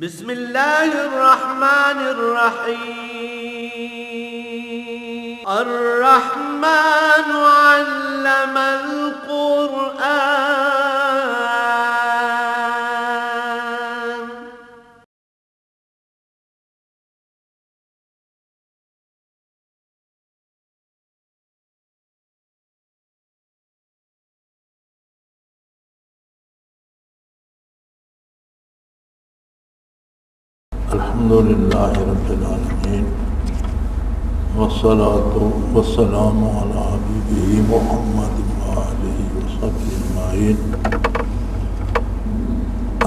بسم الله الرحمن الرحيم الرحمن علم القرآن الحمد لله رب العالمين والصلاة والسلام على حبيبه محمد وآله وصحبه أجمعين.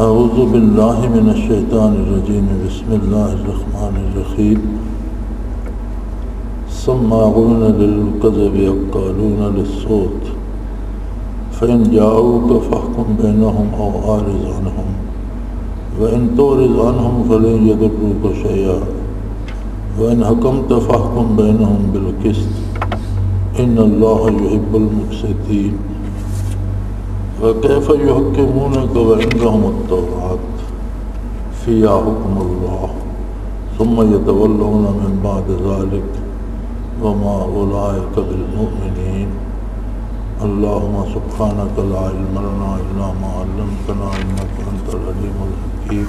أعوذ بالله من الشيطان الرجيم. بسم الله الرحمن الرحيم. سماعون للكذب أكالون للصوت فإن جاءوك فاحكم بينهم أو أعرض عنهم وَإِن تُعْرِضْ عَنْهُمْ فَلَنْ يَضُرُّوكَ شَيْئًا وَإِنْ حَكَمْتَ فَاحْكُمْ بَيْنَهُمْ بِالْقِسْطِ إِنَّ اللَّهَ يُحِبُّ الْمُقْسِطِينَ. وَكَيْفَ يُحَكِّمُونَكَ وَعِندَهُمُ التَّوْرَاةُ فِيهَا حُكْمُ اللَّهِ ثُمَّ يَتَوَلَّوْنَ مِنْ بَعْدِ ذَلِكَ وَمَا أُولَئِكَ بِالْمُؤْمِنِينَ. اللهم سبحانك لا علم لنا إلا ما علمتنا إنك أنت العليم الحكيم.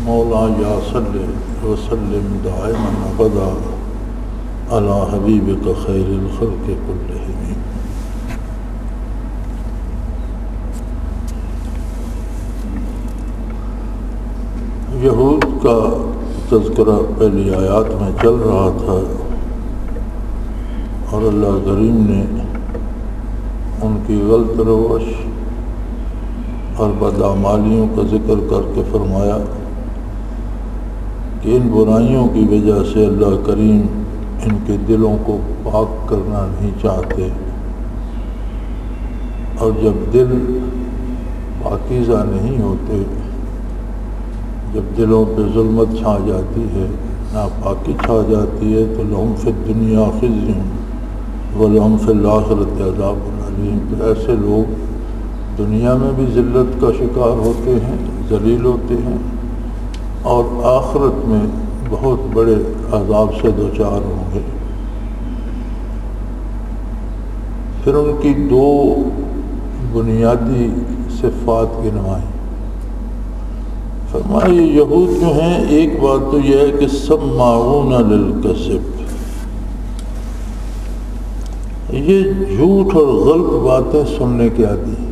مولاي صل وسلم دائما أبدا على حبيبك خير الخلق كلهم. یہود کا تذکرہ پہلی آیات میں چل رہا تھا اور اللہ کریم نے ان کی غلط روش اور بدعمالیوں کا ذکر کر کے فرمایا کہ ان برائیوں کی وجہ سے اللہ کریم ان کے دلوں کو پاک کرنا نہیں چاہتے، اور جب دل پاکیزہ نہیں ہوتے، جب دلوں پہ ظلمت چھا جاتی ہے، ناپاکی چھا جاتی ہے، تو لہم فی الدنیا خزی وَلَهُمْ فِي الْآخِرَةِ عَذَابٌ عَلِيمٌ. تو ایسے لوگ دنیا میں بھی ذلت کا شکار ہوتے ہیں، ذلیل ہوتے ہیں، اور آخرت میں بہت بڑے عذاب سے دوچار ہوں گے. پھر ان کی دو بنیادی صفات گنوائی. فرمایا یہ یہود جو ہیں، ایک بات تو یہ ہے کہ سماعون للکذب، یہ جھوٹ اور غلط باتیں سننے کے عادی ہیں.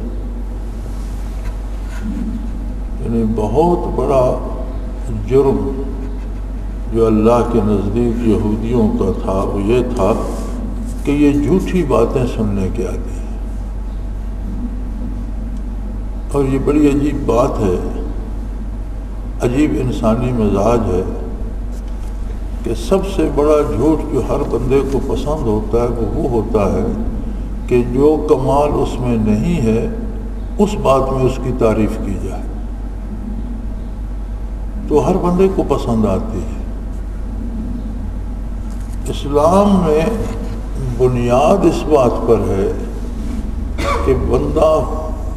یعنی بہت بڑا جرم جو اللہ کے نزدیک یہودیوں کا تھا وہ یہ تھا کہ یہ جھوٹی باتیں سننے کے عادی ہیں. اور یہ بڑی عجیب بات ہے، عجیب انسانی مزاج ہے کہ سب سے بڑا جھوٹ جو ہر بندے کو پسند ہوتا ہے وہ ہوتا ہے کہ جو کمال اس میں نہیں ہے اس بات میں اس کی تعریف کی جائے، تو ہر بندے کو پسند آتی ہے. اسلام میں بنیاد اس بات پر ہے کہ بندہ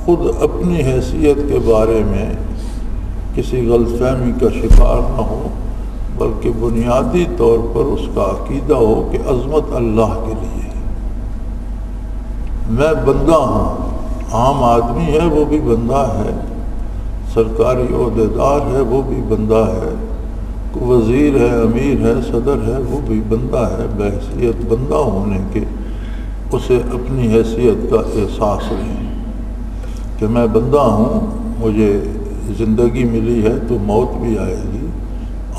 خود اپنی حیثیت کے بارے میں کسی غلط فہمی کا شکار نہ ہو، بلکہ بنیادی طور پر اس کا عقیدہ ہو کہ عظمت اللہ کے لیے ہے. میں بندہ ہوں، عام آدمی ہے وہ بھی بندہ ہے، سرکاری عہدیدار ہے وہ بھی بندہ ہے، وزیر ہے، امیر ہے، صدر ہے، وہ بھی بندہ ہے. بحیثیت بندہ ہونے کے اسے اپنی حیثیت کا احساس رہے کہ میں بندہ ہوں، مجھے زندگی ملی ہے تو موت بھی آئے گی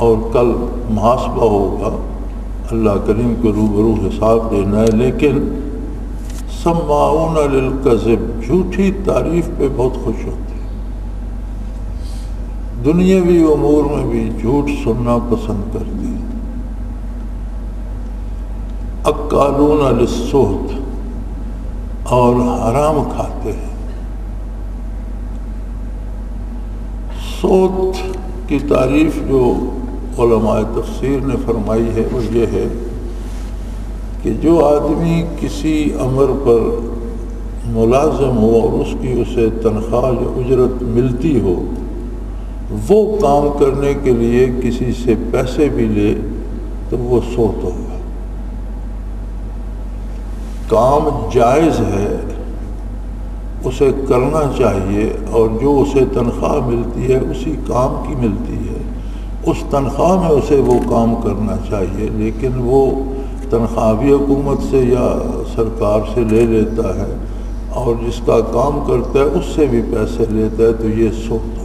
اور کل محاسبہ ہوگا، اللہ کریم کو روبرو حساب دینا ہے. لیکن سماعون للکذب، جھوٹی تعریف پہ بہت خوش ہوتے ہیں، دنیاوی امور میں بھی جھوٹ سننا پسند کرتے ہیں. اکالون للسحت، اور حرام کھاتے ہیں. سحت کی تعریف جو علماء تفسیر نے فرمائی ہے وہ یہ ہے کہ جو آدمی کسی امر پر ملازم ہو اور اس کی اسے تنخواہ یا اجرت ملتی ہو، وہ کام کرنے کے لیے کسی سے پیسے بھی لے تو وہ سود ہوگا۔ کام جائز ہے، اسے کرنا چاہیے، اور جو اسے تنخواہ ملتی ہے اسی کام کی ملتی ہے، اس تنخواہ میں اسے وہ کام کرنا چاہیے، لیکن وہ تنخواہ بھی حکومت سے یا سرکار سے لے لیتا ہے اور جس کا کام کرتا ہے اس سے بھی پیسے لیتا ہے، تو یہ سود ہوگا۔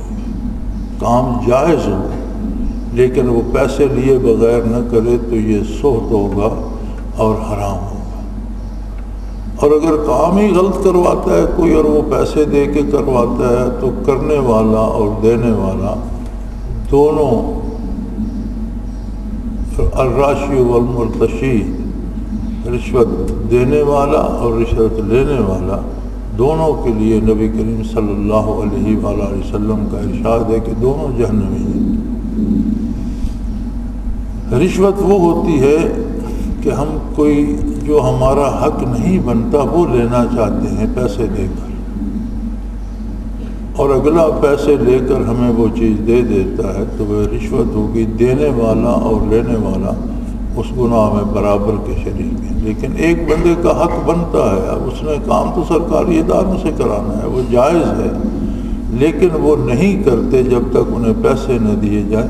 کام جائز ہو لیکن وہ پیسے لیے بغیر نہ کرے تو یہ سود ہوگا اور حرام ہوگا۔ اور اگر کام ہی غلط کرواتا ہے کوئی اور وہ پیسے دے کے کرواتا ہے تو کرنے والا اور دینے والا دونوں، الراشی والمرتشی، رشوت دینے والا اور رشوت لینے والا، دونوں کے لیے نبی کریم صلی اللہ علیہ وآلہ وسلم کا ارشاد ہے کہ دونوں جہنمی ہیں۔ رشوت وہ ہوتی ہے کہ ہم کوئی جو ہمارا حق نہیں بنتا وہ لینا چاہتے ہیں پیسے دے کر، اور اگلا پیسے لے کر ہمیں وہ چیز دے دیتا ہے تو وہ رشوت ہوگی۔ دینے والا اور لینے والا اس گناہ میں برابر کے شریک ہیں۔ لیکن ایک بندے کا حق بنتا ہے، اب اس نے کام تو سرکاری اداروں سے کرانا ہے، وہ جائز ہے، لیکن وہ نہیں کرتے جب تک انہیں پیسے نہ دیے جائیں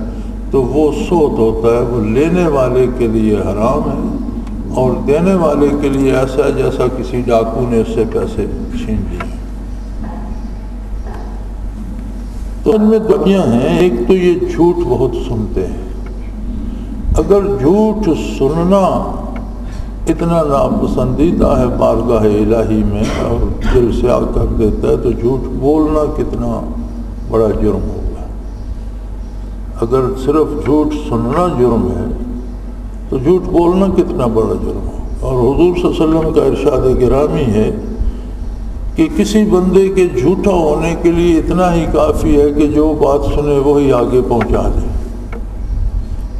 تو وہ سود ہوتا ہے، وہ لینے والے کے لیے حرام ہے اور دینے والے کے لیے ایسا ہے جیسا کسی ڈاکو نے اس سے پیسے چھین لیے۔ تو ان میں دنیا ہیں، ایک تو یہ جھوٹ بہت سنتے ہیں۔ اگر جھوٹ سننا اتنا ناپسندیدہ ہے بارگاہ الہی میں اور دل سے آ کر دیتا ہے تو جھوٹ بولنا کتنا بڑا جرم ہوگا۔ اگر صرف جھوٹ سننا جرم ہے تو جھوٹ بولنا کتنا بڑا جرم ہوگا۔ اور حضور صلی اللہ علیہ وسلم کا ارشاد گرامی ہے کہ کسی بندے کے جھوٹا ہونے کے لیے اتنا ہی کافی ہے کہ جو بات سنے وہی آگے پہنچا دے،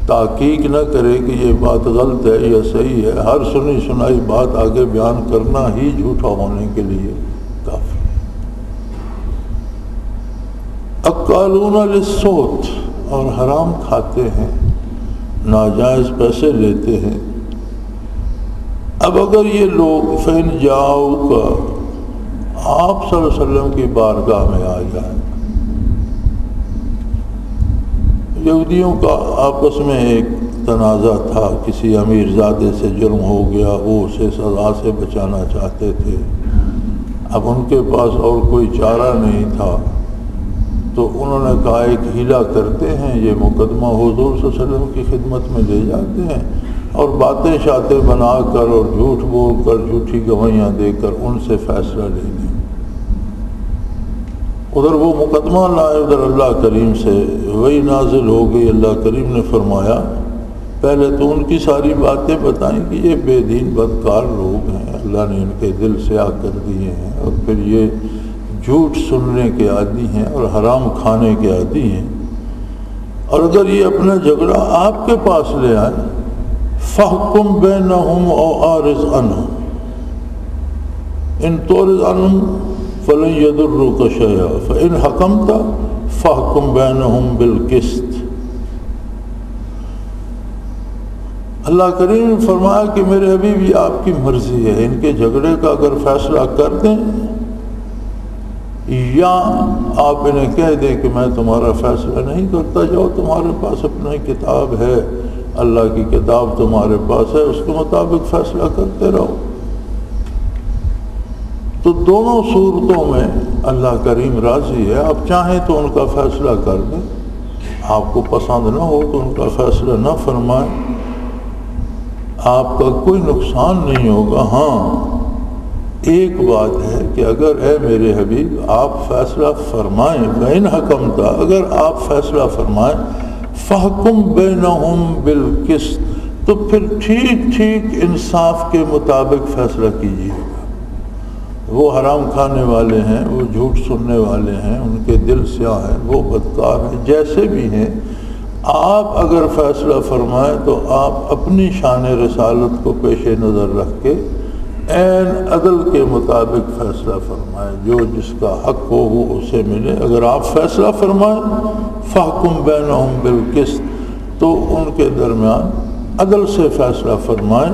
تحقیق نہ کرے کہ یہ بات غلط ہے یا صحیح ہے، ہر سنی سنائی بات آگے بیان کرنا ہی جھوٹا ہونے کے لیے کافی ہے۔ اکالون للسحت، اور حرام کھاتے ہیں، ناجائز پیسے لیتے ہیں۔ اب اگر یہ لوگ فین جاؤ کا آپ صلی اللہ علیہ وسلم کی بارگاہ میں آ جائیں، یہودیوں کا آپس میں ایک تنازع تھا، کسی امیر زادے سے جرم ہو گیا، وہ اسے سزا سے بچانا چاہتے تھے، اب ان کے پاس اور کوئی چارہ نہیں تھا، تو انہوں نے کہا ایک ہیلا کرتے ہیں، یہ مقدمہ حضور صلی اللہ علیہ وسلم کی خدمت میں لے جاتے ہیں اور باتیں شاتیں بنا کر اور جھوٹ بول کر جھوٹی گواہیاں دے کر ان سے فیصلہ لے لیں۔ ادھر وہ مقدمہ لائے، ادھر اللہ کریم سے وہی نازل ہو گئی۔ اللہ کریم نے فرمایا پہلے تو ان کی ساری باتیں بتائیں کہ یہ بے دین بدکار لوگ ہیں، اللہ نے ان کے دل سے آ کر دیے ہیں، اور پھر یہ جھوٹ سننے کے عادی ہیں اور حرام کھانے کے عادی ہیں، اور اگر یہ اپنا جھگڑا آپ کے پاس لے آئیں فَحْكُمْ بَيْنَهُمْ أَوْ أَعْرِضْ عَنْهُمْ إِنْ تُعْرِضْ عَنْهُمْ فَلَنْ يَضُرُّوكَ شَيْئًا فَإِنْ حَكَمْتَ فَحْكُمْ بَيْنَهُمْ بِالْقِسْطِ۔ اللہ کریم نے فرمایا کہ میرے حبیب یہ آپ کی مرضی ہے، ان کے جھگڑے کا اگر فیصلہ کر دیں یا آپ انہیں کہہ دیں کہ میں تمہارا فیصلہ نہیں کرتا، جاؤ تمہارے پاس اپنی کتاب ہے، اللہ کی کتاب تمہارے پاس ہے، اس کے مطابق فیصلہ کرتے رہو۔ تو دونوں صورتوں میں اللہ کریم راضی ہے، آپ چاہیں تو ان کا فیصلہ کر دیں، آپ کو پسند نہ ہو تو ان کا فیصلہ نہ فرمائیں، آپ کا کوئی نقصان نہیں ہوگا۔ ہاں ایک بات ہے کہ اگر اے میرے حبیب آپ فیصلہ فرمائیں، بین حکمتا، اگر آپ فیصلہ فرمائیں، فحکم بینہم بالقسط، تو پھر ٹھیک ٹھیک انصاف کے مطابق فیصلہ کیجیے گا۔ وہ حرام کھانے والے ہیں، وہ جھوٹ سننے والے ہیں، ان کے دل سیاہ ہیں، وہ بدکار ہیں، جیسے بھی ہیں، آپ اگر فیصلہ فرمائیں تو آپ اپنی شان رسالت کو پیش نظر رکھ کے عین عدل کے مطابق فیصلہ فرمائے، جو جس کا حق ہو وہ اسے ملے۔ اگر آپ فیصلہ فرمائیں فاحکم بینہم بالقسط، تو ان کے درمیان عدل سے فیصلہ فرمائیں۔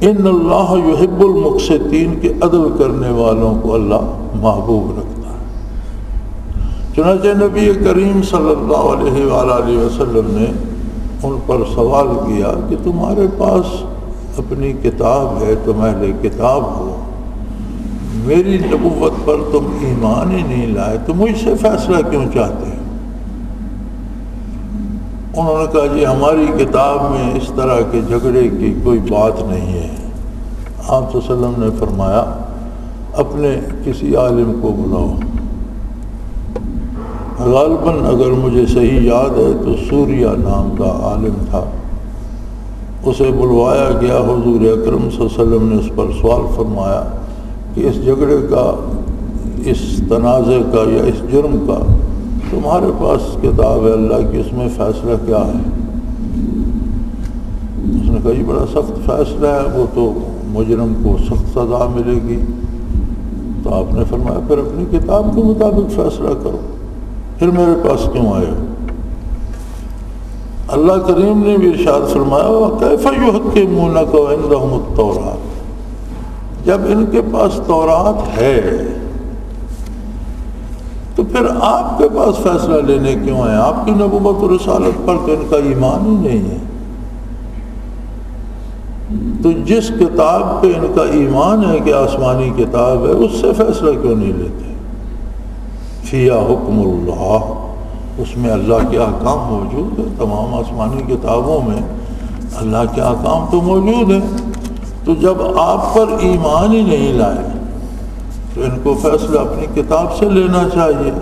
ان اللہ یحب المقسطین، کہ عدل کرنے والوں کو اللہ محبوب رکھتا ہے۔ چنانچہ نبی کریم صلی اللہ علیہ وآلہ وسلم نے ان پر سوال کیا کہ تمہارے پاس اپنی کتاب ہے، تم اہل کتاب ہو، میری نبوت پر تم ایمان ہی نہیں لائے، تو مجھ سے فیصلہ کیوں چاہتے ہو؟ انہوں نے کہا جی ہماری کتاب میں اس طرح کے جھگڑے کی کوئی بات نہیں ہے۔ آپ صلی اللہ علیہ وسلم نے فرمایا اپنے کسی عالم کو بلاؤ۔ غالباً اگر مجھے صحیح یاد ہے تو سوریہ نام کا عالم تھا، اسے بلوایا گیا۔ حضور اکرم صلی اللہ علیہ وسلم نے اس پر سوال فرمایا کہ اس جھگڑے کا، اس تنازع کا یا اس جرم کا تمہارے پاس کتاب ہے اللہ کی، اس میں فیصلہ کیا ہے؟ اس نے کہا یہ بڑا سخت فیصلہ ہے، وہ تو مجرم کو سخت سزا ملے گی۔ تو آپ نے فرمایا پھر اپنی کتاب کے مطابق فیصلہ کرو، پھر میرے پاس کیوں آئے ہو؟ اللہ کریم نے بھی ارشاد فرمایا وَكَيْفَ يُحَكِّمُونَكَ وَعِندَهُمُ التَّوْرَاةُ، جب ان کے پاس تورات ہے تو پھر آپ کے پاس فیصلہ لینے کیوں آئے؟ آپ کی نبوت و رسالت پر تو ان کا ایمان ہی نہیں ہے، تو جس کتاب پہ ان کا ایمان ہے کہ آسمانی کتاب ہے، اس سے فیصلہ کیوں نہیں لیتے؟ فِيهَا حُکْمُ اللَّهِ، اس میں اللہ کے احکام موجود ہیں، تمام آسمانی کتابوں میں اللہ کے احکام تو موجود ہیں۔ تو جب آپ پر ایمان ہی نہیں لائے تو ان کو فیصلہ اپنی کتاب سے لینا چاہیے۔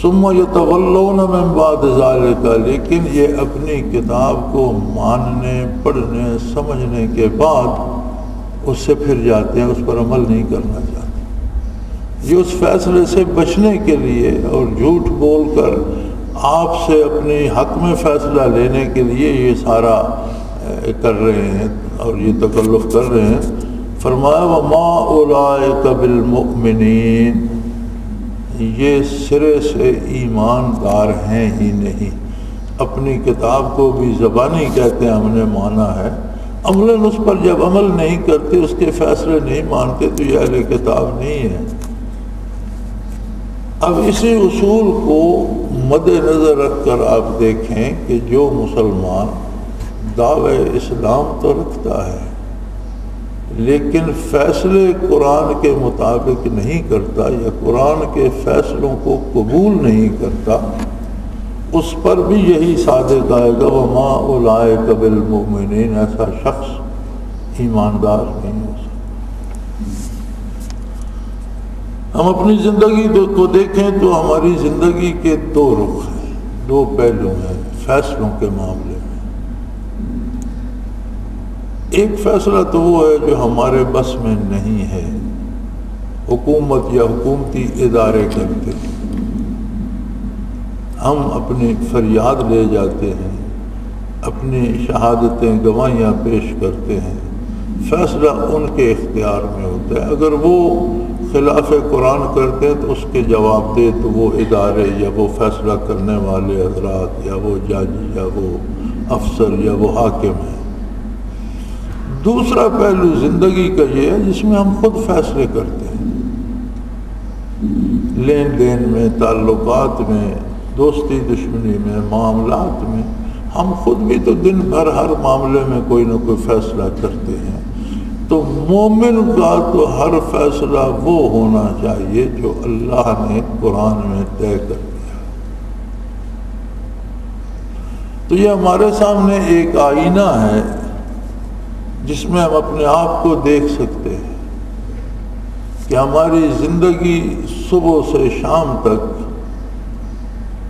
ثُمَّ يَتَوَلَّوْنَ مِن بَعْدِ ذَلِكَ، لیکن یہ اپنی کتاب کو ماننے، پڑھنے، سمجھنے کے بعد اس سے پھر جاتے ہیں، اس پر عمل نہیں کرنا چاہتے۔ یہ اس فیصلے سے بچنے کے لیے اور جھوٹ بول کر آپ سے اپنے حق میں فیصلہ لینے کے لیے یہ سارا کر رہے ہیں اور یہ تکلف کر رہے ہیں۔ فرمایا وَمَا أُولَئِكَ بِالْمُؤْمِنِينَ، یہ سرے سے ایماندار ہیں ہی نہیں۔ اپنی کتاب کو بھی زبانی کہتے ہیں ہم نے مانا ہے، عملاً اس پر جب عمل نہیں کرتے، اس کے فیصلے نہیں مانتے، تو یہ اہل کتاب نہیں ہے۔ اب اسی اصول کو مد نظر رکھ کر آپ دیکھیں کہ جو مسلمان دعوی اسلام تو رکھتا ہے لیکن فیصلے قرآن کے مطابق نہیں کرتا یا قرآن کے فیصلوں کو قبول نہیں کرتا، اس پر بھی یہی صادق آئے گا وَمَا أُولَئِكَ بِالْمُؤْمِنِينَ، ایسا شخص ایماندار نہیں ہو سکتا۔ ہم اپنی زندگی کو دیکھیں تو ہماری زندگی کے دو رخ ہیں، دو پہلو ہیں فیصلوں کے معاملے میں۔ ایک فیصلہ تو وہ ہے جو ہمارے بس میں نہیں ہے، حکومت یا حکومتی ادارے کرتے ہیں، ہم اپنی فریاد لے جاتے ہیں، اپنی شہادتیں گواہیاں پیش کرتے ہیں، فیصلہ ان کے اختیار میں ہوتا ہے۔ اگر وہ خلاف قرآن کرتے ہیں تو اس کے جواب دے تو وہ ادارے یا وہ فیصلہ کرنے والے حضرات یا وہ جج یا وہ افسر یا وہ حاکم ہیں۔ دوسرا پہلو زندگی کا یہ ہے جس میں ہم خود فیصلے کرتے ہیں، لین دین میں، تعلقات میں، دوستی دشمنی میں، معاملات میں، ہم خود بھی تو دن بھر ہر معاملے میں کوئی نہ کوئی فیصلہ کرتے ہیں۔ تو مومن کا تو ہر فیصلہ وہ ہونا چاہیے جو اللہ نے قرآن میں طے کر دیا۔ تو یہ ہمارے سامنے ایک آئینہ ہے جس میں ہم اپنے آپ کو دیکھ سکتے ہیں کہ ہماری زندگی صبح سے شام تک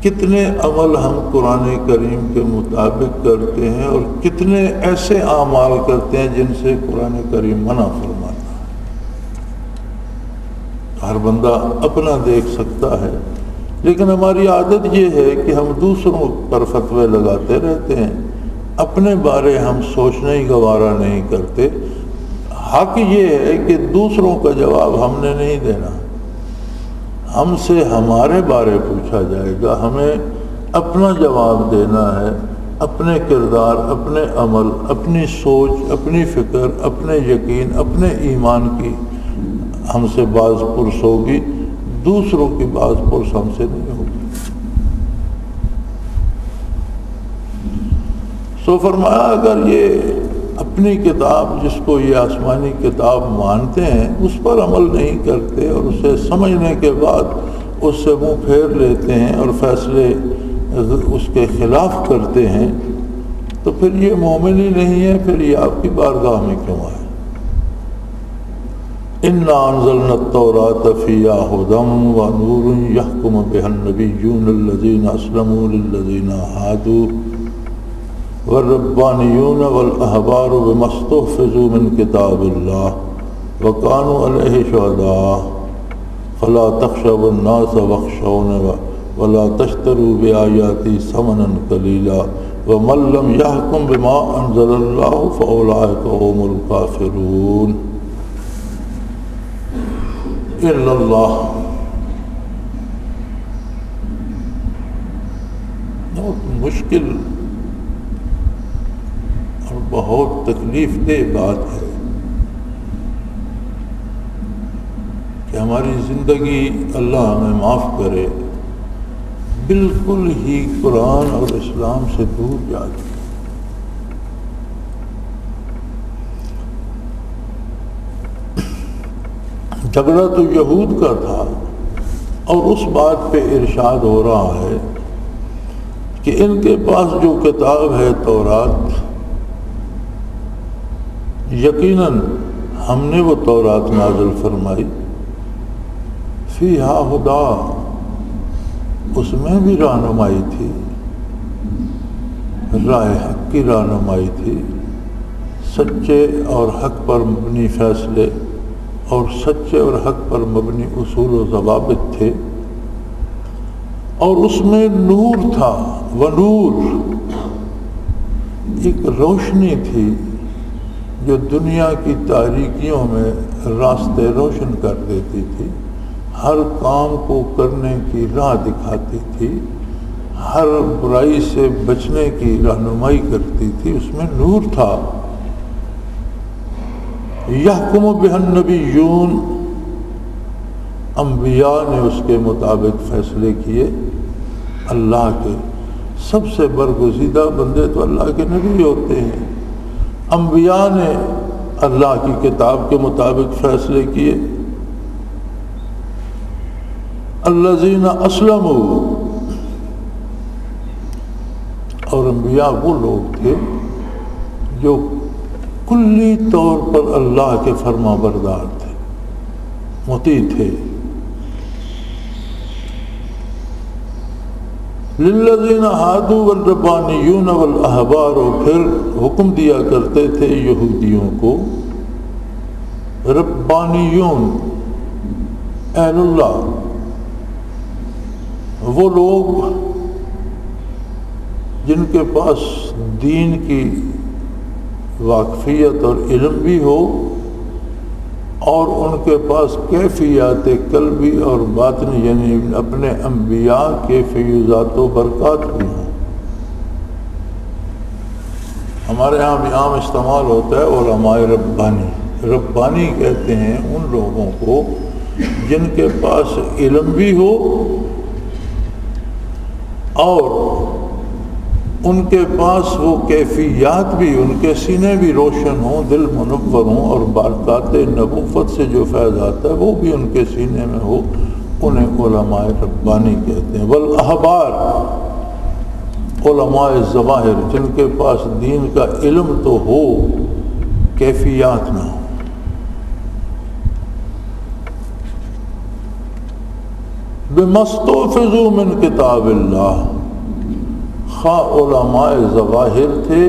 کتنے عمل ہم قرآن کریم کے مطابق کرتے ہیں اور کتنے ایسے اعمال کرتے ہیں جن سے قرآن کریم منع فرماتا ہے۔ ہر بندہ اپنا دیکھ سکتا ہے، لیکن ہماری عادت یہ ہے کہ ہم دوسروں پر فتوے لگاتے رہتے ہیں، اپنے بارے ہم سوچنا ہی گوارا نہیں کرتے۔ حق یہ ہے کہ دوسروں کا جواب ہم نے نہیں دینا، ہم سے ہمارے بارے پوچھا جائے گا، ہمیں اپنا جواب دینا ہے، اپنے کردار، اپنے عمل، اپنی سوچ، اپنی فکر، اپنے یقین، اپنے ایمان کی ہم سے باز پرس ہوگی، دوسروں کی باز پرس ہم سے نہیں ہوگی۔ سو فرمایا اگر یہ اپنی کتاب جس کو یہ آسمانی کتاب مانتے ہیں اس پر عمل نہیں کرتے اور اسے سمجھنے کے بعد اس سے منہ پھیر لیتے ہیں اور فیصلے اس کے خلاف کرتے ہیں، تو پھر یہ مومن ہی نہیں ہے، پھر یہ آپ کی بارگاہ میں کیوں آئے؟ اِنَّا أَنزَلْنَا التَّوْرَاةَ فِيهَا هُدًى وَنُورٌ يَحْكُمُ بِهَا النَّبِيُّونَ الَّذِينَ أَسْلَمُوا لِلَّذِينَ هَادُوا وَالرَّبَّانِيُّونَ وَالْأَحْبَارُ بِمَا اسْتُحْفِظُوا مِنْ كِتَابِ اللَّهِ وَكَانُوا عَلَيْهِ شُهَدَاءَ فَلَا تَخْشَوُا النَّاسَ وَاخْشَوْنِ وَلَا تَشْتَرُوا بِآيَاتِي ثَمَنًا قَلِيلًا وَمَن لَّمْ يَحْكُم بِمَا أَنزَلَ اللَّهُ فَأُولَٰئِكَ هُمُ الْكَافِرُونَ۔ الا اللہ، بہت مشکل اور بہت تکلیف دہ بات ہے کہ ہماری زندگی اللہ ہمیں معاف کرے بالکل ہی قرآن اور اسلام سے دور جاتی ہے۔ جھگڑا تو یہود کا تھا اور اس بات پہ ارشاد ہو رہا ہے کہ ان کے پاس جو کتاب ہے تورات، یقیناً ہم نے وہ تورات نازل فرمائی، فیہا ہدا، اس میں بھی رہنمائی تھی، راہ حق کی رہنمائی تھی، سچے اور حق پر مبنی فیصلے اور سچے اور حق پر مبنی اصول و ضوابط تھے، اور اس میں نور تھا، ونور، ایک روشنی تھی جو دنیا کی تاریکیوں میں راستے روشن کر دیتی تھی، ہر کام کو کرنے کی راہ دکھاتی تھی، ہر برائی سے بچنے کی رہنمائی کرتی تھی، اس میں نور تھا۔ یحکم بہا النبیون، انبیاء نے اس کے مطابق فیصلے کیے، اللہ کے سب سے برگزیدہ بندے تو اللہ کے نبی ہوتے ہیں، انبیاء نے اللہ کی کتاب کے مطابق فیصلے کیے۔ الذین اسلموا، اور انبیاء وہ لوگ تھے جو کلی طور پر اللہ کے فرما بردار تھے، مطیع تھے۔ للذین ہادوا والربانیون والاحبار، پھر حکم دیا کرتے تھے یہودیوں کو، ربانیون اہل اللہ، وہ لوگ جن کے پاس دین کی واقفیت اور علم بھی ہو اور ان کے پاس کیفیات قلبی اور باطنی یعنی اپنے انبیاء کے فیوزات و برکات بھی ہوں۔ ہمارے ہاں بھی عام استعمال ہوتا ہے علماء ربانی، ربانی کہتے ہیں ان لوگوں کو جن کے پاس علم بھی ہو اور ان کے پاس وہ کیفیات بھی، ان کے سینے بھی روشن ہوں، دل منور ہوں، اور برکات نبوت سے جو فیض آتا ہے وہ بھی ان کے سینے میں ہو، انہیں علماء ربانی کہتے ہیں۔ والاحبار، علماء ظواہر، جن کے پاس دین کا علم تو ہو، کیفیات نہ ہو۔ بما استحفظوا من کتاب اللہ، خواہ علماء ظواہر تھے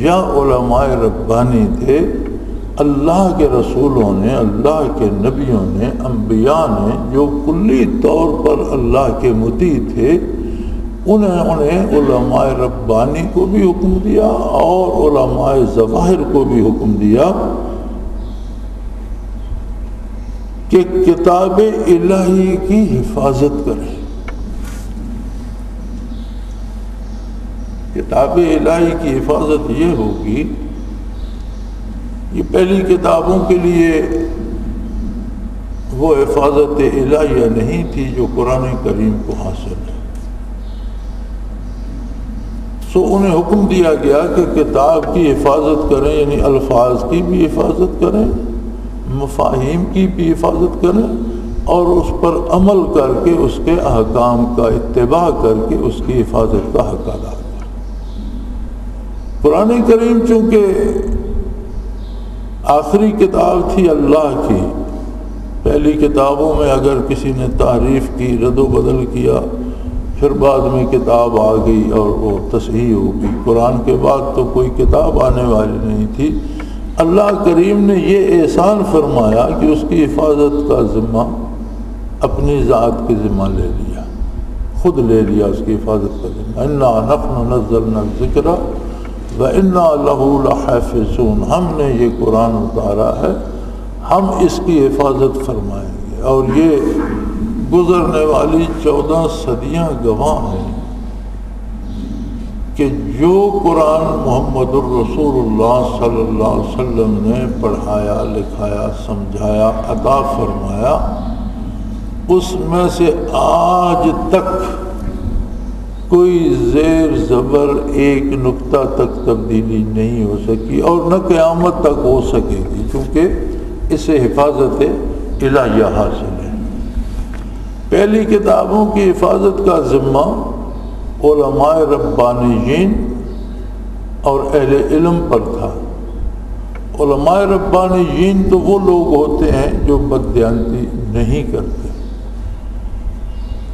یا علماء ربانی تھے، اللہ کے رسولوں نے، اللہ کے نبیوں نے، انبیاء نے جو کلی طور پر اللہ کے مطیع تھے، انہیں علماء ربانی کو بھی حکم دیا اور علماء ظواہر کو بھی حکم دیا کہ کتاب الہی کی حفاظت کریں. کتاب الہی کی حفاظت یہ ہوگی، یہ پہلی کتابوں کے لیے وہ حفاظت الہیہ نہیں تھی جو قرآن کریم کو حاصل ہے. سو انہیں حکم دیا گیا کہ کتاب کی حفاظت کریں، یعنی الفاظ کی بھی حفاظت کریں، مفاہیم کی بھی حفاظت کریں، اور اس پر عمل کر کے اس کے احکام کا اتباع کر کے اس کی حفاظت کا حق ادا کریں. قرآن کریم چونکہ آخری کتاب تھی اللہ کی، پہلی کتابوں میں اگر کسی نے تعریف کی، رد و بدل کیا، پھر بعد میں کتاب آ گئی اور وہ تصحیح ہو گئی. قرآن کے بعد تو کوئی کتاب آنے والی نہیں تھی. اللہ کریم نے یہ احسان فرمایا کہ اس کی حفاظت کا ذمہ اپنی ذات کے ذمہ لے لیا، خود لے لیا اس کی حفاظت کا ذمہ. انا نحن نزلنا الذکر وَإِنَّا لَهُ لَحَافِظُونَ، ہم نے یہ قرآن اتارا ہے، ہم اس کی حفاظت فرمائیں گے. اور یہ گزرنے والی 14 صدیاں گواہ ہیں کہ جو قرآن محمد الرسول اللہ صلی اللہ علیہ وسلم نے پڑھایا، لکھایا، سمجھایا، عطا فرمایا، اس میں سے آج تک کوئی زیر زبر ایک نقطہ تک تبدیلی نہیں ہو سکی اور نہ قیامت تک ہو سکے گی، کیونکہ اسے حفاظت الہیہ حاصل ہے. پہلی کتابوں کی حفاظت کا ذمہ علماء ربانیین اور اہل علم پر تھا. علماء ربانیین تو وہ لوگ ہوتے ہیں جو بددیانتی نہیں کرتے،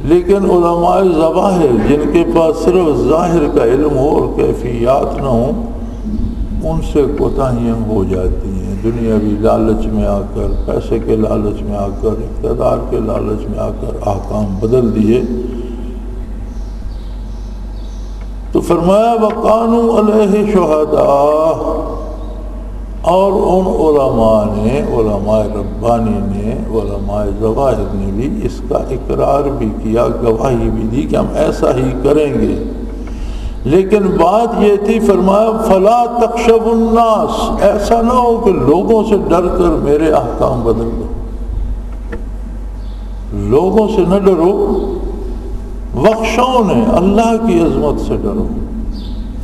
لیکن علماء ظواہر جن کے پاس صرف ظاہر کا علم ہو اور کیفیات نہ ہوں، ان سے کوتاہیاں ہو جاتی ہیں. دنیاوی لالچ میں آ کر، پیسے کے لالچ میں آ کر، اقتدار کے لالچ میں آ کر احکام بدل دیے. تو فرمایا وَقَانُوا عَلَيْهِ شُهَدَاءَ، اور ان علماء نے، علماء ربانی نے، علماء ظواہر نے بھی اس کا اقرار بھی کیا، گواہی بھی دی کہ ہم ایسا ہی کریں گے. لیکن بات یہ تھی، فرمایا فَلَا تَخْشَوُا النَّاسَ، ایسا نہ ہو کہ لوگوں سے ڈر کر میرے احکام بدل دو. لوگوں سے نہ ڈرو، وَاخْشَوْنِ، اللہ کی عظمت سے ڈرو.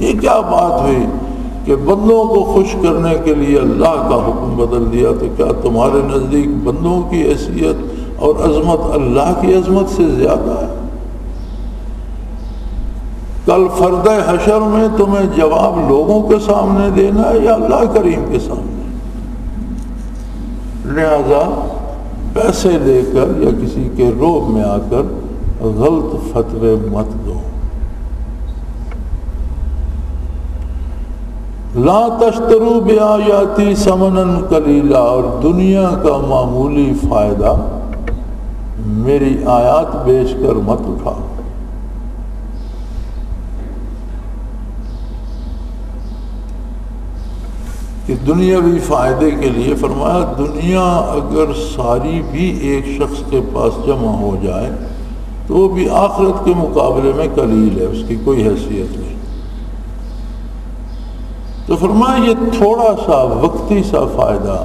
یہ کیا بات ہوئی کہ بندوں کو خوش کرنے کے لیے اللہ کا حکم بدل دیا؟ تو کیا تمہارے نزدیک بندوں کی حیثیت اور عظمت اللہ کی عظمت سے زیادہ ہے؟ کل فرد حشر میں تمہیں جواب لوگوں کے سامنے دینا ہے یا اللہ کریم کے سامنے؟ لہذا پیسے لے کر یا کسی کے روب میں آ کر غلط فتوے مت دو. لا تشتروا بآیاتی ثمنا قلیلا، اور دنیا کا معمولی فائدہ میری آیات بیچ کر مت اٹھاؤ. کہ دنیاوی فائدے کے لیے فرمایا دنیا اگر ساری بھی ایک شخص کے پاس جمع ہو جائے تو وہ بھی آخرت کے مقابلے میں قلیل ہے، اس کی کوئی حیثیت نہیں. تو فرمایا یہ تھوڑا سا وقتی سا فائدہ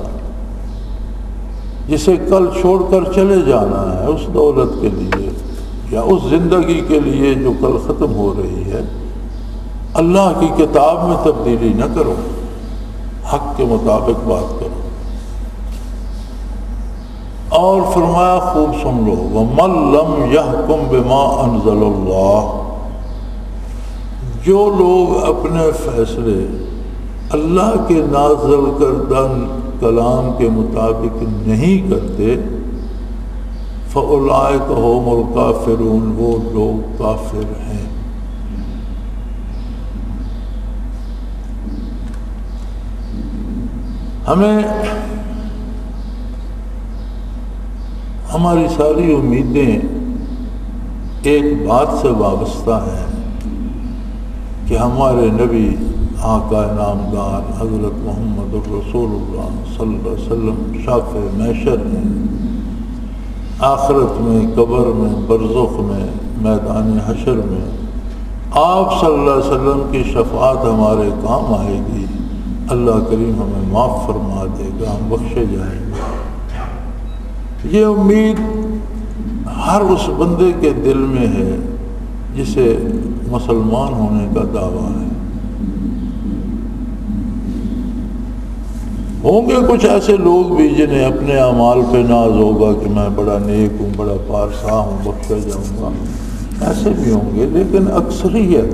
جسے کل چھوڑ کر چلے جانا ہے، اس دولت کے لیے یا اس زندگی کے لیے جو کل ختم ہو رہی ہے، اللہ کی کتاب میں تبدیلی نہ کرو، حق کے مطابق بات کرو. اور فرمایا خوب سن لو، وَمَن لَّمْ يَحْكُم بِمَا أَنزَلَ اللَّهُ، جو لوگ اپنے فیصلے اللہ کے نازل کردہ کلام کے مطابق نہیں کرتے، فَأُولَٰئِكَ هُمُ الْكَافِرُونَ، وہ لوگ کافر ہیں. ہمیں ہماری ساری امیدیں ایک بات سے وابستہ ہیں کہ ہمارے نبی آقا نامدار حضرت محمد الرسول اللہ صلی اللہ علیہ وسلم شافع محشر ہیں، آخرت میں، قبر میں، برزخ میں، میدان حشر میں آپ صلی اللہ علیہ وسلم کی شفاعت ہمارے کام آئے گی، اللہ کریم ہمیں معاف فرما دے گا، ہم بخشے جائیں گے۔ یہ امید ہر اس بندے کے دل میں ہے جسے مسلمان ہونے کا دعویٰ ہے۔ ہوں گے کچھ ایسے لوگ بھی جنہیں اپنے اعمال پہ ناز ہوگا کہ میں بڑا نیک ہوں، بڑا پارسا ہوں، بخشا جاؤں گا، ایسے بھی ہوں گے، لیکن اکثریت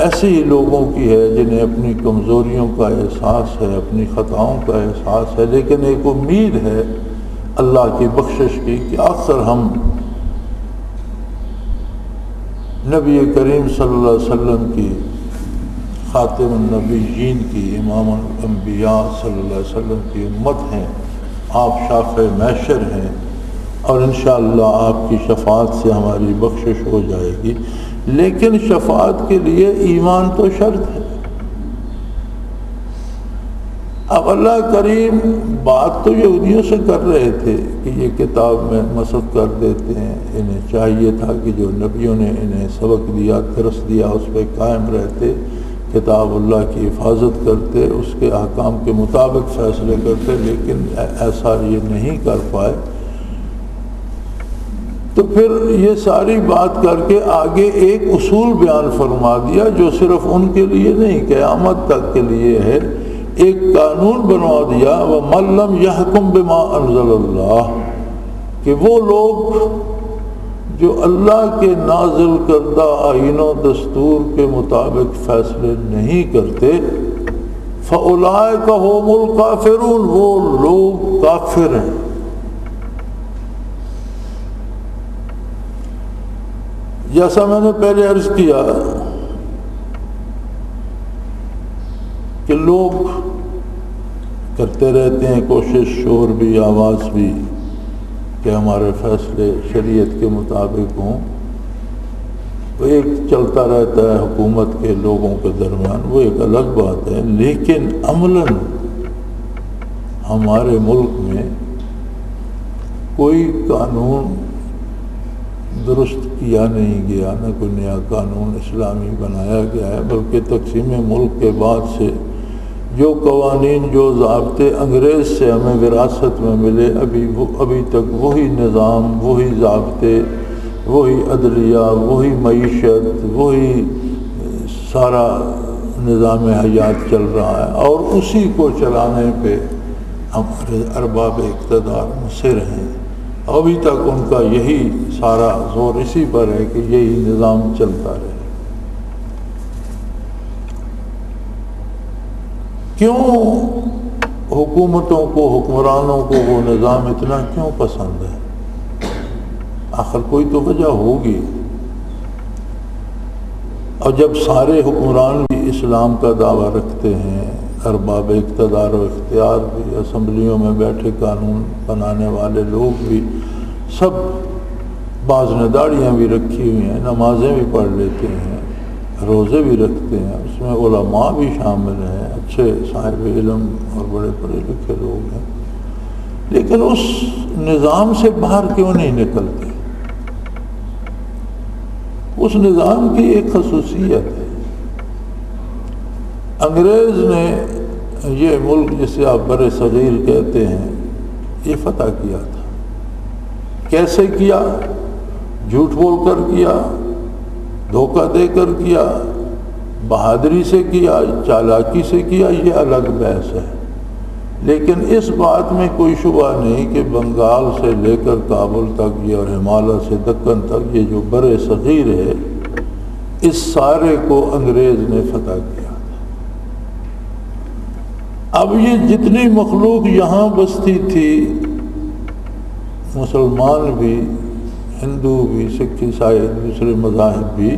ایسے ہی لوگوں کی ہے جنہیں اپنی کمزوریوں کا احساس ہے، اپنی خطاؤں کا احساس ہے، لیکن ایک امید ہے اللہ کی بخشش کی کہ اکثر ہم نبی کریم صلی اللہ علیہ وسلم کی، خاتم النبیین کی، امام الانبیاء صلی اللہ علیہ وسلم کی امت ہیں، آپ شافع محشر ہیں، اور انشاءاللہ آپ کی شفاعت سے ہماری بخشش ہو جائے گی۔ لیکن شفاعت کے لیے ایمان تو شرط ہے۔ اب اللہ کریم بات تو یہودیوں سے کر رہے تھے کہ یہ کتاب میں مسخ کر دیتے ہیں، انہیں چاہیے تھا کہ جو نبیوں نے انہیں سبق دیا، درس دیا، اس پہ قائم رہتے، کتاب اللہ کی حفاظت کرتے، اس کے احکام کے مطابق فیصلے کرتے، لیکن ایسا یہ نہیں کر پائے۔ تو پھر یہ ساری بات کر کے آگے ایک اصول بیان فرما دیا جو صرف ان کے لیے نہیں، قیامت تک کے لیے ہے۔ ایک قانون بنوا دیا، وَمَن لَّمْ يَحْكُم بِمَا أَنزَلَ اللَّهُ، کہ وہ لوگ جو اللہ کے نازل کردہ آئین و دستور کے مطابق فیصلے نہیں کرتے، فَأُولَٰئِكَ هُمُ الْكَافِرُونَ، وہ لوگ کافر ہیں۔ جیسا میں نے پہلے عرض کیا کہ لوگ کرتے رہتے ہیں کوشش، شور بھی، آواز بھی، کہ ہمارے فیصلے شریعت کے مطابق ہوں۔ وہ ایک چلتا رہتا ہے حکومت کے لوگوں کے درمیان، وہ ایک الگ بات ہے، لیکن عملاً ہمارے ملک میں کوئی قانون درست کیا نہیں گیا، نہ کوئی نیا قانون اسلامی بنایا گیا ہے، بلکہ تقسیم ملک کے بعد سے جو قوانین، جو ضابطے انگریز سے ہمیں وراثت میں ملے، ابھی تک وہی نظام، وہی ضابطے، وہی عدلیہ، وہی معیشت، وہی سارا نظام حیات چل رہا ہے، اور اسی کو چلانے پہ ہمارے ارباب اقتدار مصر ہیں۔ ابھی تک ان کا یہی سارا زور اسی پر ہے کہ یہی نظام چلتا رہے۔ کیوں حکومتوں کو، حکمرانوں کو وہ نظام اتنا کیوں پسند ہے؟ آخر کوئی تو وجہ ہوگی۔ اور جب سارے حکمران بھی اسلام کا دعویٰ رکھتے ہیں، ارباب اقتدار و اختیار بھی، اسمبلیوں میں بیٹھے قانون بنانے والے لوگ بھی، سب، بعض نے داڑیاں بھی رکھی ہوئی ہیں، نمازیں بھی پڑھ لیتے ہیں، روزے بھی رکھتے ہیں، اس میں علماء بھی شامل ہیں، اچھے صاحب علم اور بڑے پڑھے لکھے لوگ ہیں، لیکن اس نظام سے باہر کیوں نہیں نکلتے؟ اس نظام کی ایک خصوصیت ہے۔ انگریز نے یہ ملک جسے آپ بر صغیر کہتے ہیں، یہ فتح کیا تھا۔ کیسے کیا؟ جھوٹ بول کر کیا، دھوکہ دے کر کیا، بہادری سے کیا، چالاکی سے کیا، یہ الگ بحث ہے، لیکن اس بات میں کوئی شبہ نہیں کہ بنگال سے لے کر کابل تک یہ، اور ہمالیہ سے دکن تک، یہ جو بر صغیر ہے، اس سارے کو انگریز نے فتح کیا۔ اب یہ جتنی مخلوق یہاں بستی تھی، مسلمان بھی، ہندو بھی، سکھ، عیسائی، دوسرے مذاہب بھی،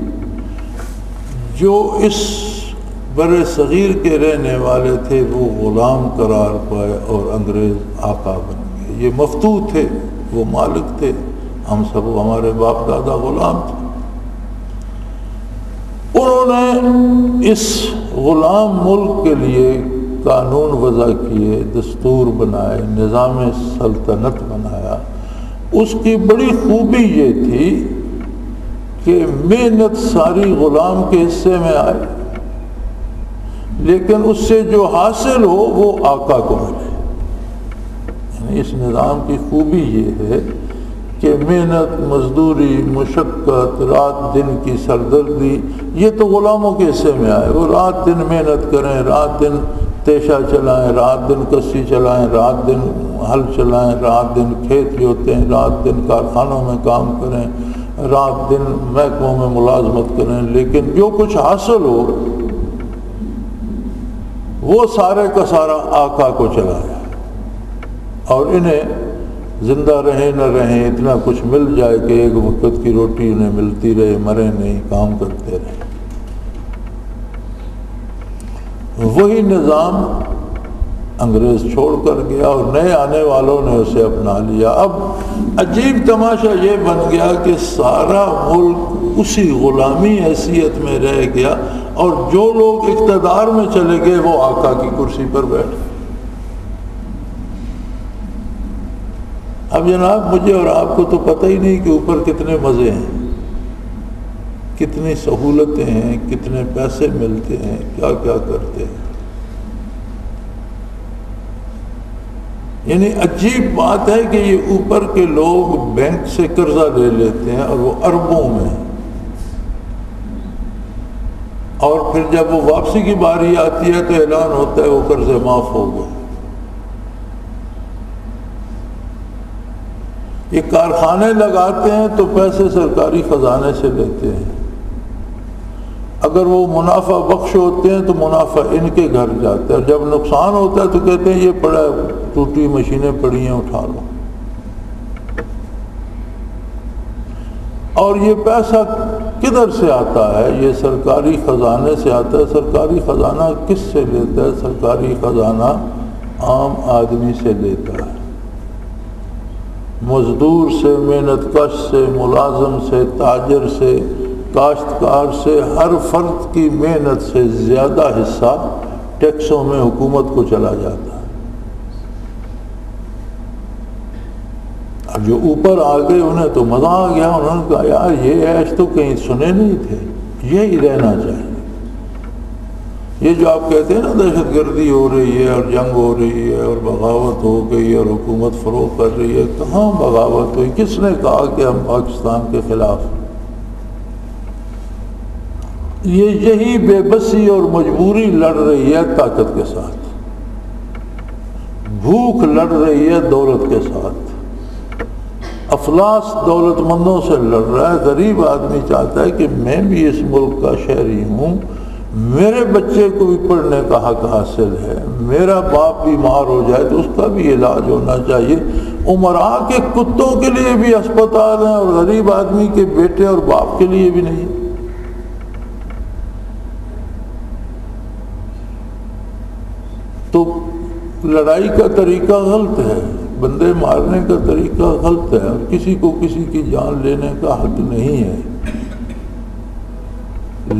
جو اس بر صغیر کے رہنے والے تھے، وہ غلام قرار پائے اور انگریز آقا بن گئے۔ یہ مفتوح تھے، وہ مالک تھے، ہم سب، ہمارے باپ دادا غلام تھے۔ انہوں نے اس غلام ملک کے لیے قانون وضع کیے، دستور بنائے، نظام سلطنت بنایا، اس کی بڑی خوبی یہ تھی کہ محنت ساری غلام کے حصے میں آئے، لیکن اس سے جو حاصل ہو وہ آقا کو ملے۔ یعنی اس نظام کی خوبی یہ ہے کہ محنت، مزدوری، مشقت، رات دن کی سردردی یہ تو غلاموں کے حصے میں آئے، وہ رات دن محنت کریں، رات دن تیشہ چلائیں، رات دن کسی چلائیں، رات دن ہل چلائیں، رات دن کھیت جوتیں، رات دن کارخانوں میں کام کریں، رات دن محکموں میں ملازمت کریں، لیکن جو کچھ حاصل ہو وہ سارے کا سارا آقا کو چلا جائے، اور انہیں زندہ رہیں نہ رہیں اتنا کچھ مل جائے کہ ایک وقت کی روٹی انہیں ملتی رہے، مرے نہیں، کام کرتے رہے۔ وہی نظام انگریز چھوڑ کر گیا اور نئے آنے والوں نے اسے اپنا لیا۔ اب عجیب تماشا یہ بن گیا کہ سارا ملک اسی غلامی حیثیت میں رہ گیا، اور جو لوگ اقتدار میں چلے گئے وہ آقا کی کرسی پر بیٹھ گئے۔ اب جناب مجھے اور آپ کو تو پتہ ہی نہیں کہ اوپر کتنے مزے ہیں، کتنی سہولتیں ہیں، کتنے پیسے ملتے ہیں، کیا کیا کرتے ہیں۔ یعنی عجیب بات ہے کہ یہ اوپر کے لوگ بینک سے قرضہ لے لیتے ہیں اور وہ اربوں میں، اور پھر جب وہ واپسی کی باری آتی ہے تو اعلان ہوتا ہے وہ قرضے معاف ہو گئے۔ یہ کارخانے لگاتے ہیں تو پیسے سرکاری خزانے سے لیتے ہیں، اگر وہ منافع بخش ہوتے ہیں تو منافع ان کے گھر جاتا ہے، اور جب نقصان ہوتا ہے تو کہتے ہیں یہ پڑا ٹوٹی مشینیں پڑی ہیں اٹھا لو۔ اور یہ پیسہ کدھر سے آتا ہے؟ یہ سرکاری خزانے سے آتا ہے۔ سرکاری خزانہ کس سے لیتا ہے؟ سرکاری خزانہ عام آدمی سے لیتا ہے، مزدور سے، محنت کش سے، ملازم سے، تاجر سے، کاشتکار سے، ہر فرد کی محنت سے زیادہ حصہ ٹیکسوں میں حکومت کو چلا جاتا ہے۔ اب جو اوپر آ گئے انہیں تو مزہ آ گیا، انہوں نے کہا یار یہ عیش تو کہیں سنے نہیں تھے، یہی رہنا چاہیے۔ یہ جو آپ کہتے ہیں نا دہشت گردی ہو رہی ہے اور جنگ ہو رہی ہے اور بغاوت ہو گئی اور حکومت فروغ کر رہی ہے، کہاں بغاوت ہوئی؟ کس نے کہا کہ ہم پاکستان کے خلاف؟ یہی بے بسی اور مجبوری لڑ رہی ہے طاقت کے ساتھ، بھوک لڑ رہی ہے دولت کے ساتھ، افلاس دولت مندوں سے لڑ رہا ہے۔ غریب آدمی چاہتا ہے کہ میں بھی اس ملک کا شہری ہوں، میرے بچے کو بھی پڑھنے کا حق حاصل ہے، میرا باپ بیمار ہو جائے تو اس کا بھی علاج ہونا چاہیے۔ امراء کے کتوں کے لیے بھی ہسپتال ہیں اور غریب آدمی کے بیٹے اور باپ کے لیے بھی نہیں۔ تو لڑائی کا طریقہ غلط ہے، بندے مارنے کا طریقہ غلط ہے، اور کسی کو کسی کی جان لینے کا حق نہیں ہے۔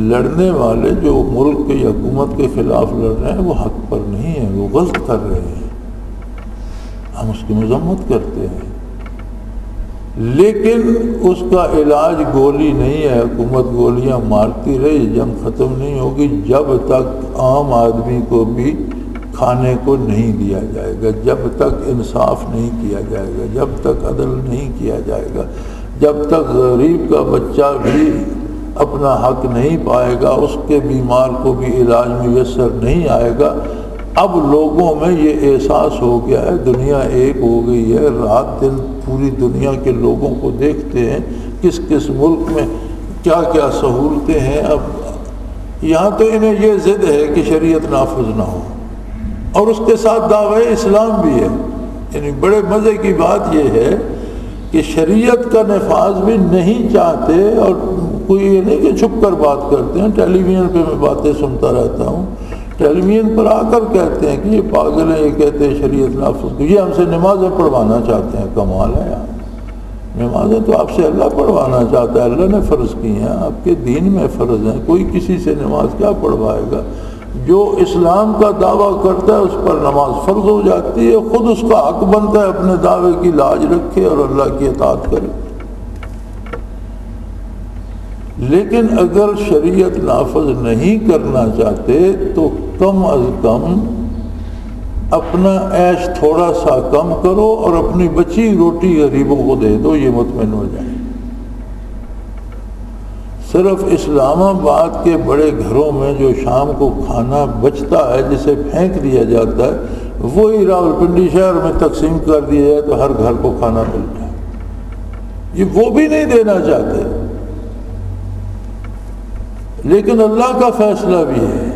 لڑنے والے جو ملک کی حکومت کے خلاف لڑ رہے ہیں وہ حق پر نہیں ہیں، وہ غلط کر رہے ہیں، ہم اس کی مذمت کرتے ہیں، لیکن اس کا علاج گولی نہیں ہے۔ حکومت گولیاں مارتی رہی، جنگ ختم نہیں ہوگی جب تک عام آدمی کو بھی کھانے کو نہیں دیا جائے گا، جب تک انصاف نہیں کیا جائے گا، جب تک عدل نہیں کیا جائے گا، جب تک غریب کا بچہ بھی اپنا حق نہیں پائے گا، اس کے بیمار کو بھی علاج میسر نہیں آئے گا۔ اب لوگوں میں یہ احساس ہو گیا ہے، دنیا ایک ہو گئی ہے، رات دن پوری دنیا کے لوگوں کو دیکھتے ہیں کس کس ملک میں کیا کیا سہولتیں ہیں۔ اب یہاں تو انہیں یہ ضد ہے کہ شریعت نافذ نہ ہو، اور اس کے ساتھ دعوی اسلام بھی ہے۔ یعنی بڑے مزے کی بات یہ ہے کہ شریعت کا نفاذ بھی نہیں چاہتے، اور کوئی یہ نہیں کہ چھپ کر بات کرتے ہیں۔ ٹیلی ویژن پہ میں باتیں سنتا رہتا ہوں، ٹیلی ویژن پر آ کر کہتے ہیں کہ یہ پاگل ہیں، یہ کہتے ہیں شریعت نافذ، یہ ہم سے نمازیں پڑھوانا چاہتے ہیں۔ کمال ہے یار، نمازیں تو آپ سے اللہ پڑھوانا چاہتا ہے، اللہ نے فرض کی ہیں، آپ کے دین میں فرض ہیں، کوئی کسی سے نماز کیا پڑھوائے گا؟ جو اسلام کا دعویٰ کرتا ہے اس پر نماز فرض ہو جاتی ہے، خود اس کا حق بنتا ہے اپنے دعوے کی لاج رکھے اور اللہ کی اطاعت کرے۔ لیکن اگر شریعت نافذ نہیں کرنا چاہتے تو کم از کم اپنا عیش تھوڑا سا کم کرو اور اپنی بچی روٹی غریبوں کو دے دو، یہ مطمئن ہو جائے۔ صرف اسلام آباد کے بڑے گھروں میں جو شام کو کھانا بچتا ہے جسے پھینک دیا جاتا ہے، وہی راولپنڈی شہر میں تقسیم کر دیا جائے تو ہر گھر کو کھانا مل جائے۔ یہ وہ بھی نہیں دینا چاہتے، لیکن اللہ کا فیصلہ بھی ہے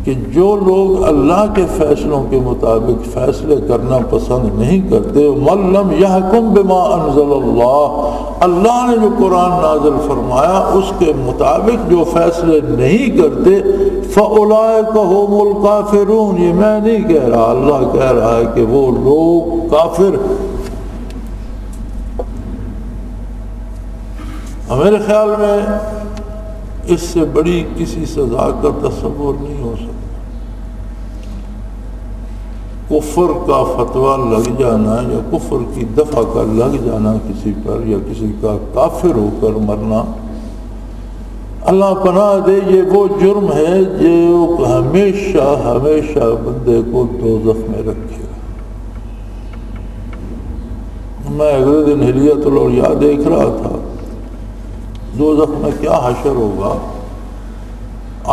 کہ جو لوگ اللہ کے فیصلوں کے مطابق فیصلے کرنا پسند نہیں کرتے، مَن لَّمْ يَحْكُم بِمَا أَنزَلَ اللَّهُ، اللہ نے جو قرآن نازل فرمایا اس کے مطابق جو فیصلے نہیں کرتے، فَأُولَٰئِكَ هُمُ الْكَافِرُونَ، یہ میں نہیں کہہ رہا، اللہ کہہ رہا ہے کہ وہ لوگ کافر۔ میرے خیال میں اس سے بڑی کسی سزا کا تصور نہیں ہو سکتا۔ کفر کا فتویٰ لگ جانا یا کفر کی دفعہ کا لگ جانا کسی پر، یا کسی کا کافر ہو کر مرنا، اللہ پناہ دے، یہ وہ جرم ہے جو ہمیشہ ہمیشہ بندے کو دوزخ میں رکھے گا۔ میں اگلے دن حلیۃ الاولیاء دیکھ رہا تھا، دوزخ میں کیا حشر ہوگا۔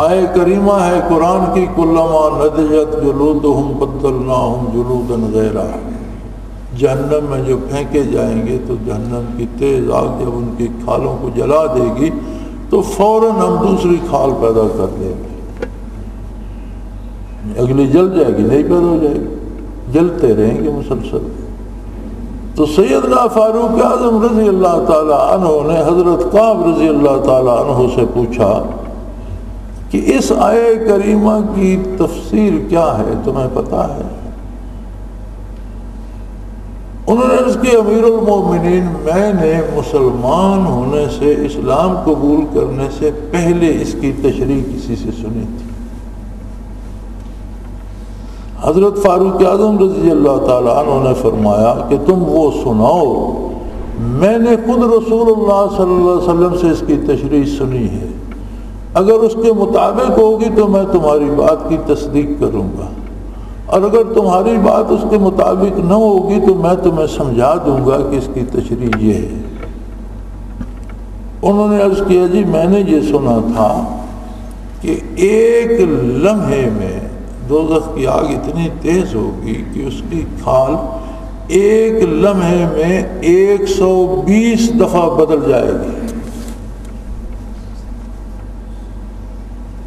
آیہ کریمہ ہے قرآن کی، کلما نضجت جلودہم بدلناہم جلودا غیرہا، جہنم میں جو پھینکے جائیں گے تو جہنم کی تیز آگ جب ان کی کھالوں کو جلا دے گی تو فوراً ہم دوسری کھال پیدا کر دیں گے، اگلی جل جائے گی، نہیں پیدا ہو جائے گی، جلتے رہیں گے مسلسل۔ تو سیدنا فاروق اعظم رضی اللہ تعالیٰ عنہ نے حضرت کعب رضی اللہ تعالیٰ عنہ سے پوچھا کہ اس آیہ کریمہ کی تفسیر کیا ہے، تمہیں پتہ ہے؟ انہوں نے عرض کی، امیر المومنین، میں نے مسلمان ہونے سے، اسلام قبول کرنے سے پہلے اس کی تشریح کسی سے سنی تھی۔ حضرت فاروق اعظم رضی اللہ تعالیٰ عنہ نے فرمایا کہ تم وہ سناؤ، میں نے خود رسول اللہ صلی اللہ علیہ وسلم سے اس کی تشریح سنی ہے، اگر اس کے مطابق ہوگی تو میں تمہاری بات کی تصدیق کروں گا، اور اگر تمہاری بات اس کے مطابق نہ ہوگی تو میں تمہیں سمجھا دوں گا کہ اس کی تشریح یہ ہے۔ انہوں نے عرض کیا، جی میں نے یہ سنا تھا کہ ایک لمحے میں دوزخ کی آگ اتنی تیز ہوگی کہ اس کی کھال ایک لمحے میں 120 دفعہ بدل جائے گی۔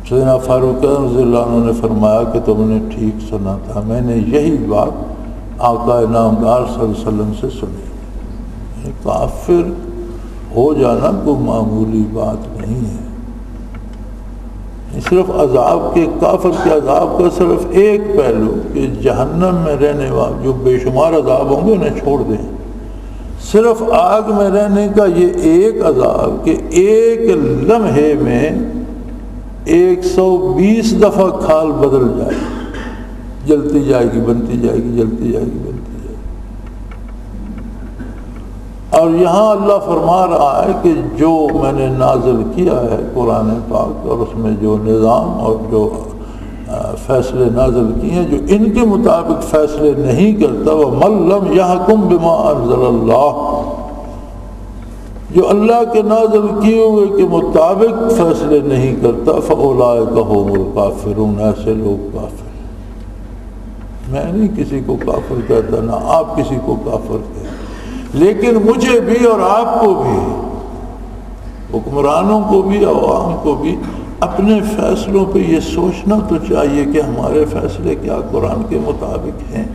سیدنا فاروق رضی اللہ عنہ نے فرمایا کہ تم نے ٹھیک سنا تھا، میں نے یہی بات آقا نامدار صلی اللہ علیہ وسلم سے سنی۔ کافر ہو جانا کوئی معمولی بات نہیں ہے، صرف عذاب کے، کافر کے عذاب کا صرف ایک پہلو کہ جہنم میں رہنے والے جو بے شمار عذاب ہوں گے انہیں چھوڑ دیں، صرف آگ میں رہنے کا یہ ایک عذاب کہ ایک لمحے میں 120 دفعہ کھال بدل جائے، جلتی جائے گی، بنتی جائے گی، جلتی جائے گی، بنتی جائے گی۔ اور یہاں اللہ فرما رہا ہے کہ جو میں نے نازل کیا ہے قرآن پاک، اور اس میں جو نظام اور جو فیصلے نازل کیے ہیں، جو ان کے مطابق فیصلے نہیں کرتا، وَمَن لَّمْ يَحْكُم بِمَا أَنزَلَ اللَّهُ، جو اللہ کے نازل کیے ہوئے کے مطابق فیصلے نہیں کرتا، فَأُولَٰئِكَ هُمُ الْكَافِرُونَ، ایسے لوگ کافر ہیں۔ میں نہیں کسی کو کافر کہتا، نہ آپ کسی کو کافر کہتے، لیکن مجھے بھی اور آپ کو بھی، حکمرانوں کو بھی، عوام کو بھی اپنے فیصلوں پہ یہ سوچنا تو چاہیے کہ ہمارے فیصلے کیا قرآن کے مطابق ہیں۔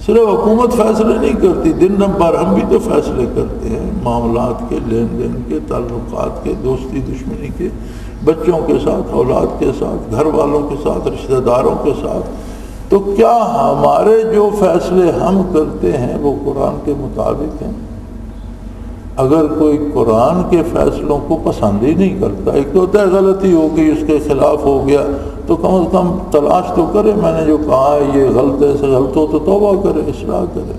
صرف حکومت فیصلے نہیں کرتی، دن نمبر ہم بھی تو فیصلے کرتے ہیں، معاملات کے، لین دین کے، تعلقات کے، دوستی دشمنی کے، بچوں کے ساتھ، اولاد کے ساتھ، گھر والوں کے ساتھ، رشتہ داروں کے ساتھ۔ تو کیا ہمارے جو فیصلے ہم کرتے ہیں وہ قرآن کے مطابق ہیں؟ اگر کوئی قرآن کے فیصلوں کو پسند ہی نہیں کرتا، ایک تو ہوتا ہے غلطی ہو گئی اس کے خلاف ہو گیا تو کم از کم تلاش تو کرے، میں نے جو کہا ہے یہ غلط ہے، سے غلط ہو تو توبہ کرے، اصلاح کرے۔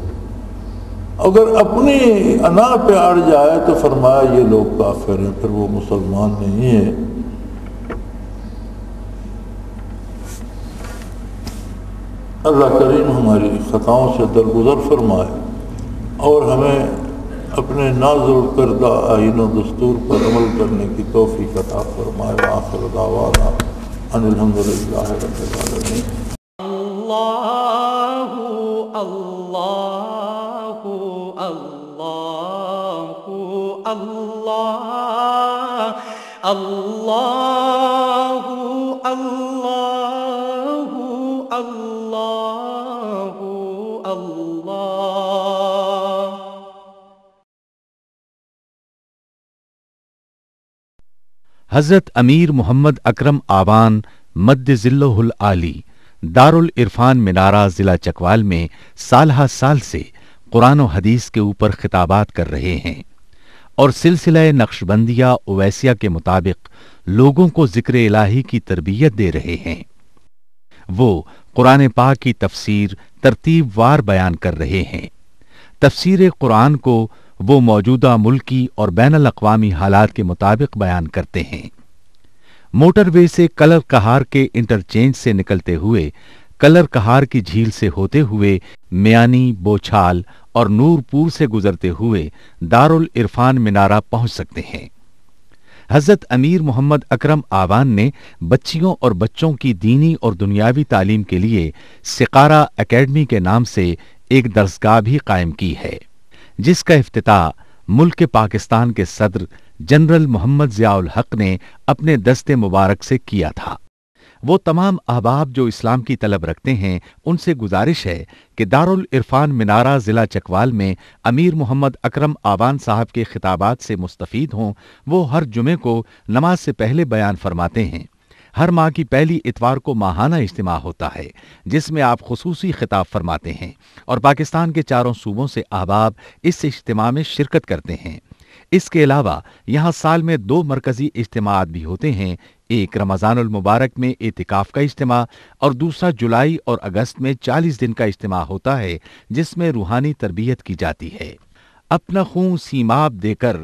اگر اپنی انا پہ اڑ جائے تو فرمایا یہ لوگ کافر ہیں، پھر وہ مسلمان نہیں ہے۔ اللہ کریم ہماری خطاؤں سے درگزر فرمائے اور ہمیں اپنے نازل کردہ آئین و دستور پر عمل کرنے کی توفیق عطا فرمائے۔ وآخر دعوانا ان الحمدللہ رب العالمین۔ اللہ اللہ اللہ اللہ اللہ اللہ اللہ اللہ۔ حضرت امیر محمد اکرم آوان مد ظلہ العالی دارالعرفان منارہ ضلع چکوال میں سالہ سال سے قرآن و حدیث کے اوپر خطابات کر رہے ہیں اور سلسلہ نقشبندیہ اویسیہ کے مطابق لوگوں کو ذکر الہی کی تربیت دے رہے ہیں۔ وہ قرآن پاک کی تفسیر ترتیب وار بیان کر رہے ہیں۔ تفسیر قرآن کو وہ موجودہ ملکی اور بین الاقوامی حالات کے مطابق بیان کرتے ہیں۔ موٹر وے سے کلر کہار کے انٹرچینج سے نکلتے ہوئے کلر کہار کی جھیل سے ہوتے ہوئے میانی، بوچھال اور نور پور سے گزرتے ہوئے دارالعرفان منارہ پہنچ سکتے ہیں۔ حضرت امیر محمد اکرم آوان نے بچیوں اور بچوں کی دینی اور دنیاوی تعلیم کے لیے سقارہ اکیڈمی کے نام سے ایک درسگاہ بھی قائم کی ہے، جس کا افتتاح ملک پاکستان کے صدر جنرل محمد ضیاء الحق نے اپنے دست مبارک سے کیا تھا۔ وہ تمام احباب جو اسلام کی طلب رکھتے ہیں ان سے گزارش ہے کہ دارالعرفان منارہ ضلع چکوال میں امیر محمد اکرم آوان صاحب کے خطابات سے مستفید ہوں۔ وہ ہر جمعے کو نماز سے پہلے بیان فرماتے ہیں۔ ہر ماہ کی پہلی اتوار کو ماہانہ اجتماع ہوتا ہے جس میں آپ خصوصی خطاب فرماتے ہیں اور پاکستان کے چاروں صوبوں سے احباب اس اجتماع میں شرکت کرتے ہیں۔ اس کے علاوہ یہاں سال میں 2 مرکزی اجتماعات بھی ہوتے ہیں، ایک رمضان المبارک میں اعتکاف کا اجتماع اور دوسرا جولائی اور اگست میں 40 دن کا اجتماع ہوتا ہے جس میں روحانی تربیت کی جاتی ہے۔ اپنا خون سیماب دے کر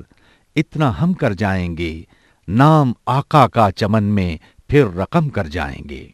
اتنا ہم کر جائیں گے، نام آقا کا چمن میں پھر رقم کر جائیں گے۔